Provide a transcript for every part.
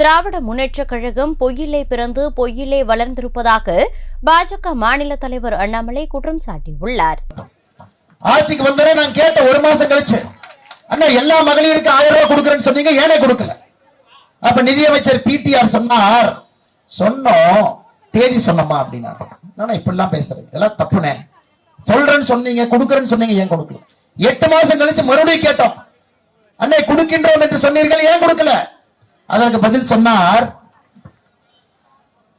திராவிட முன்னேற்றக் கழகம் பொய்யிலே பிறந்து பொய்யிலே வளர்ந்திருப்பதாக பாஜக மாநில தலைவர் அண்ணாமலை குற்றம் சாட்டியுள்ளார். ஆட்சிக்கு வந்தே நான் கேட்ட ஒரு மாசம் கழிச்சு அண்ணா எல்லா மகளிருக்கு 1000 ரூபாய் கொடுக்கறேன்னு சொன்னீங்க, ஏனே கொடுக்கல? அப்ப நிதியமைச்சர் பிடிஆர் சொன்னார், சொன்னோம் தேதி சொன்னமா அப்படின்னா. இப்படிலாம் பேசுறேன், இதெல்லாம் தப்புனே. சொல்றேன்னு சொன்னீங்க, கொடுக்கறேன்னு சொன்னீங்க, ஏன் கொடுக்கல? 8 மாசம் கழிச்சு மறுபடியும் கேட்டோம், அண்ணே கொடுக்கின்றோம் என்று சொன்னீர்கள், ஏன் கொடுக்கல? அதற்கு பதில் சொன்னார்,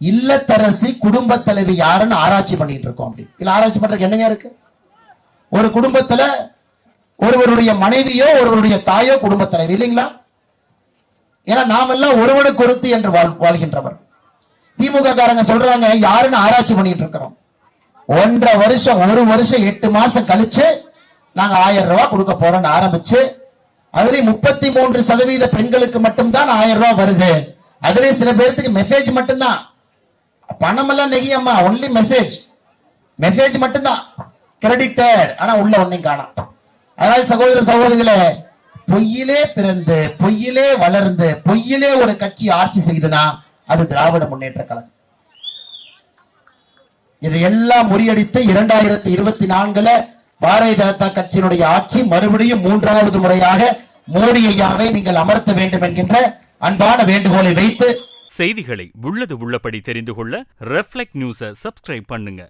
இல்லத்தரசி குடும்ப தலைவி யாருன்னு ஆராய்ச்சி பண்ணிட்டு இருக்கோம். அப்படி இல்ல, ஆராய்ச்சி பண்றதுக்கு என்னங்க இருக்கு? ஒரு குடும்பத்துல ஒருவருடைய மனைவியோ ஒருவருடைய தாயோ குடும்ப தலைவி இல்லைங்களா? ஏன்னா நாம் எல்லாம் ஒருவனுக்கு ஒருத்தி என்று வாழ்கின்றவர். திமுக காரங்க சொல்றாங்க யாருன்னு ஆராய்ச்சி பண்ணிட்டு இருக்கிறோம். 1.5 வருஷம் 1 வருஷம் 8 மாசம் கழிச்சு நாங்க 1000 ரூபாய் கொடுக்க போறோம்னு ஆரம்பிச்சு, அதுல 33% பெண்களுக்கு மட்டும்தான் 1000 ரூபாய் வருது. அதுல சில பேருக்கு மெசேஜ் மட்டும்தான், பணம் எல்லாம் நெகியம்மா, ஒன்லி மெசேஜ் மட்டும்தான் கிரெடிட்டட், ஆனா உள்ள ஒன்னையும் காணோம். அதனால் சகோதர சகோதரிகளே, பொய்யிலே பிறந்து பொய்யிலே வளர்ந்து பொய்யிலே ஒரு கட்சி ஆட்சி செய்துனா அது திராவிட முன்னேற்ற கழகம். இதையெல்லாம் முறியடித்து 2024 பாரதிய ஜனதா கட்சியினுடைய ஆட்சி மறுபடியும் 3வது முறையாக மோடி ஐயாவை நீங்கள் அமர்த்த வேண்டும் என்கின்ற அன்பான வேண்டுகோளை வைத்து செய்திகளை உள்ளது உள்ளபடி தெரிந்து கொள்ள ரெஃப்ளெக்ட் நியூஸை சப்ஸ்கிரைப் பண்ணுங்க.